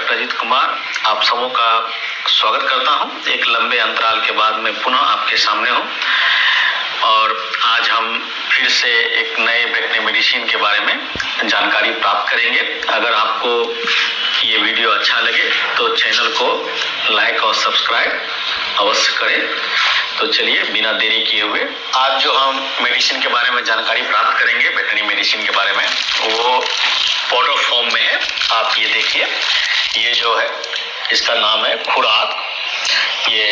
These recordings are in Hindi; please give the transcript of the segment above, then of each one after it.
डॉक्टर अजीत कुमार आप सबों का स्वागत करता हूं। एक लंबे अंतराल के बाद मैं पुनः आपके सामने हूं और आज हम फिर से एक नए वेटरनरी मेडिसिन के बारे में जानकारी प्राप्त करेंगे। अगर आपको ये वीडियो अच्छा लगे तो चैनल को लाइक और सब्सक्राइब अवश्य करें। तो चलिए बिना देरी किए हुए आज जो हम मेडिसिन के बारे में जानकारी प्राप्त करेंगे वेटरनरी मेडिसिन के बारे में, वो पाउडर फॉर्म में है। आप ये देखिए, ये जो है इसका नाम है खुराक। ये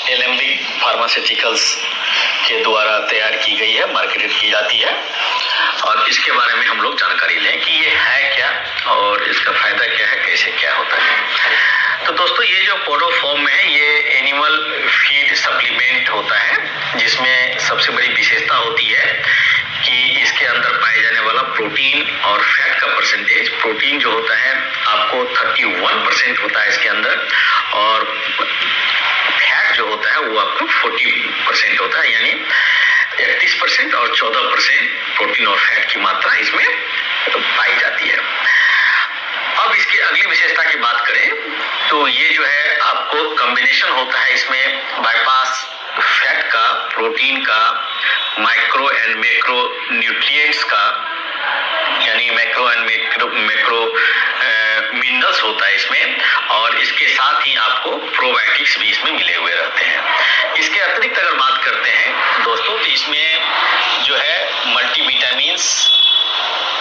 एलेम्बिक फार्मास्यूटिकल्स के द्वारा तैयार की गई है, मार्केटेड की जाती है और इसके बारे में हम लोग जानकारी लें कि ये है क्या और इसका फायदा क्या है, कैसे क्या होता है। तो दोस्तों ये जो पाउडर फॉर्म में है ये एनिमल फीड सप्लीमेंट होता है, जिसमें सबसे बड़ी विशेषता होती है कि इसके अंदर पाए जाने वाला प्रोटीन और फैट का परसेंटेज। प्रोटीन जो होता है आपको 31% होता है इसके अंदर और फैट जो होता है वो आपको 40% होता है, यानी 31% और 14% प्रोटीन और फैट की मात्रा इसमें पाई जाती है। अब इसकी अगली विशेषता की बात करें तो ये जो है आपको कॉम्बिनेशन होता है इसमें बाईपास फैट का, प्रोटीन का, माइक्रो एंड मैक्रो न्यूट्रिएंट्स का, यानी मैक्रो एंड मैक्रो मिनरल्स होता है इसमें, और इसके साथ ही आपको प्रोबायोटिक्स भी इसमें मिले हुए रहते हैं। इसके अतिरिक्त अगर बात करते हैं दोस्तों तो इसमें जो है मल्टीविटामिन्स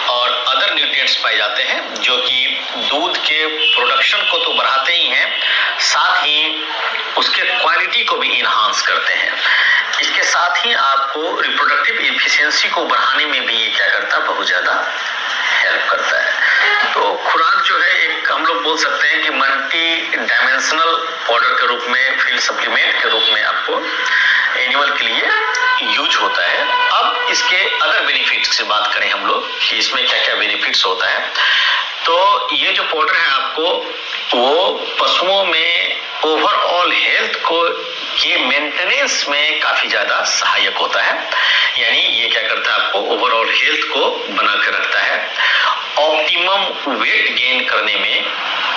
और अदर न्यूट्रिएंट्स पाए जाते हैं, जो कि दूध के प्रोडक्शन को तो बढ़ाते ही हैं, साथ ही उसके क्वालिटी को भी इन्हांस करते हैं। इसके साथ ही आपको रिप्रोडक्टिव एफिशिएंसी को बढ़ाने में भी ये क्या करता है, बहुत ज़्यादा हेल्प करता है। तो खुराक जो है एक हम लोग बोल सकते हैं कि मल्टी डायमेंशनल पाउडर के रूप में, फीड सप्लीमेंट के रूप में आपको एनिमल के लिए यूज होता है। अब इसके अदर बेनिफिट्स से बात करें हम लोग कि इसमें क्या क्या बेनिफिट्स होता है, तो ये जो पाउडर है आपको वो पशुओं में ओवरऑल हेल्थ को के मेंटेनेंस में काफी ज्यादा सहायक होता है। यानी ये क्या करता है, आपको ओवरऑल हेल्थ को बना कर रखता है। ऑप्टिमम वेट गेन करने में,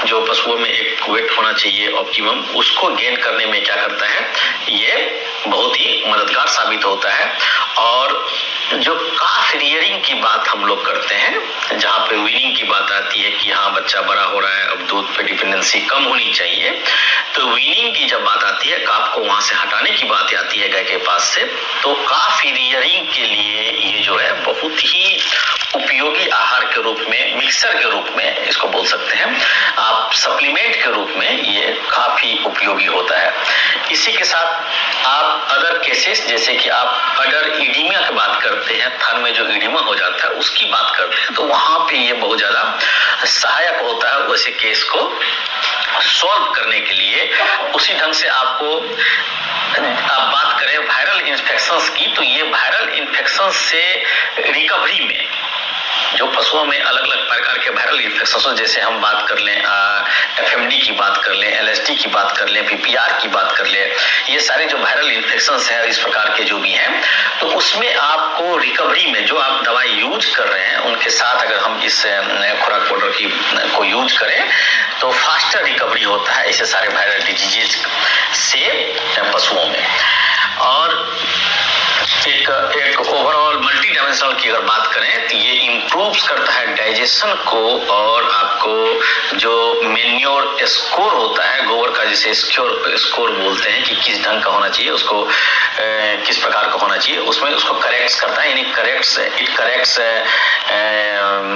जो पशुओं में एक वेट होना चाहिए ऑप्टिमम, उसको गेन करने में क्या करता है, ये बहुत ही मददगार साबित होता है। और जो काफ रियरिंग की बात हम लोग करते हैं, जहाँ पे वीनिंग की बात आती है कि हाँ बच्चा बड़ा हो रहा है, अब दूध पे डिपेंडेंसी कम होनी चाहिए, तो वीनिंग की जब बात आती है, काफ को वहां से हटाने की बात आती है गाय के पास से, तो काफ रियरिंग के लिए ये जो है बहुत ही उपयोगी आहार के रूप में, मिक्सर के रूप में इसको बोल सकते हैं आप, सप्लीमेंट के रूप में ये काफी उपयोगी होता है। इसी के साथ आप अदर केसेस जैसे कि आप अडर इडीमा की बात करते हैं, थन में जो इडीमा हो जाता है उसकी बात करते हैं, तो वहां पे ये बहुत ज्यादा सहायक होता है वैसे केस को सॉल्व करने के लिए। उसी ढंग से आपको आप बात करें वायरल इन्फेक्शंस की, तो ये वायरल इन्फेक्शन से रिकवरी में जो पशुओं में अलग अलग प्रकार के वायरल इन्फेक्शन, जैसे हम बात कर लें एफएमडी की बात कर लें, एलएसडी की बात कर लें, पीपीआर की बात कर लें, ये सारे जो वायरल इन्फेक्शंस हैं इस प्रकार के जो भी हैं, तो उसमें आपको रिकवरी में जो आप दवाई यूज कर रहे हैं उनके साथ अगर हम इस खुराक पाउडर की को यूज करें तो फास्टर रिकवरी होता है ऐसे सारे वायरल डिजीजेज से पशुओं में। और एक ओवरऑल मल्टी डायमेंशनल की अगर बात करें तो ये इम्प्रूव्स करता है डाइजेशन को, और आपको जो मेन्योर स्कोर होता है गोबर का, जिसे स्कोर बोलते हैं कि किस ढंग का होना चाहिए, उसको किस प्रकार का होना चाहिए, उसमें उसको करेक्ट करता है, यानी it corrects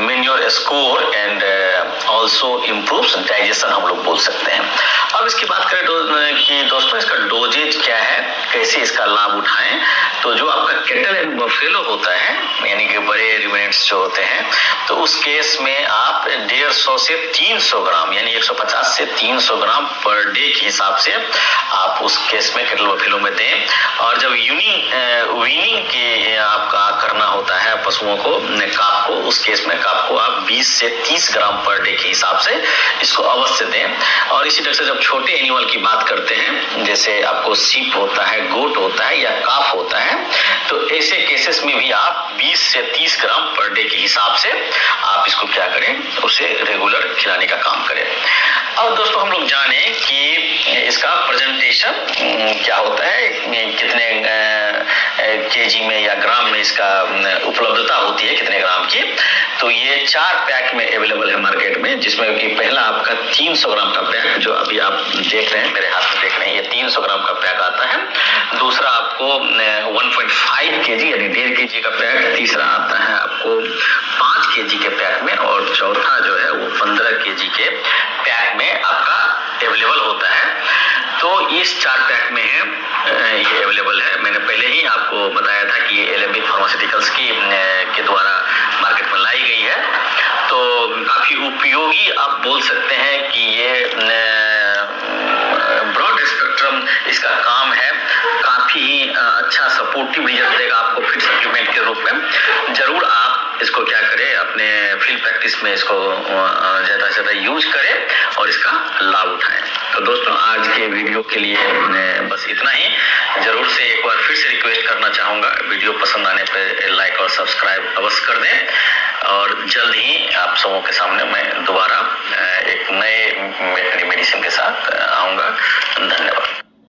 manure score and also improves digestion हम लोग बोल सकते हैं। अब इसकी बात करें कि दोस्तों इसका डोजेज क्या है, कैसे इसका लाभ उठाएं, तो जो आपका केटल एंड बफेलो होता है, यानी कि बड़े रुमिनेंट्स जो होते हैं, तो उस केस में आप 150 से 300 ग्राम, यानी 150 से 300 ग्राम पर डे के हिसाब से आप उस केस में केटल बफेलो में दें। और जब वीनिंग के आपका करना होता है पशुओं को, काफ को, उस केस में काफ को आप 20 से 30 ग्राम पर डे के हिसाब से इसको अवश्य दें। और इसी तरह से जब छोटे एनिमल की बात करते हैं, जैसे आपको सीप होता है, गोट होता है या काफ होता है, तो ऐसे केसेस में भी आप 20 से 30 ग्राम पर डे के हिसाब से आप इसको क्या करें, उसे रेगुलर खिलाने का काम करें। अब दोस्तों हम लोग जाने कि इसका प्रेजेंटेशन क्या होता है, कितने केजी में या ग्राम में इसका उपलब्धता होती है, कितने ग्राम की। तो ये 4 पैक में अवेलेबल है मार्केट में, जिसमें कि पहला आपका 300 ग्राम का पैक, जो अभी आप देख रहे हैं, मेरे हाथ में देख रहे हैं, ये 300 ग्राम का पैक आता है। दूसरा आपको 1.5 केजी यानी 1.5 केजी का पैक। तीसरा आता है आपको 5 केजी के पैक में, और चौथा जो है वो 15 केजी के पैक में आपका अवेलेबल होता है। तो इस 4 पैक में है ये अवेलेबल है। मैंने पहले ही आपको बताया था कि ये एलेंबिक फार्मास्यूटिकल्स के द्वारा मार्केट में लाई गई है। तो काफी उपयोगी आप बोल सकते हैं कि ये ब्रॉड स्पेक्ट्रम इसका काम है। काफी ही अच्छा सपोर्टिव रिजल्ट देगा आपको फिट सप्लीमेंट के रूप में। जरूर आप इसको क्या करें, अपने फील्ड प्रैक्टिस में इसको ज़्यादा से ज़्यादा यूज करें और इसका लाभ उठाएं। तो दोस्तों आज के वीडियो के लिए बस इतना ही। जरूर से एक बार फिर से रिक्वेस्ट करना चाहूँगा, वीडियो पसंद आने पर लाइक और सब्सक्राइब अवश्य कर दें, और जल्द ही आप सबों के सामने मैं दोबारा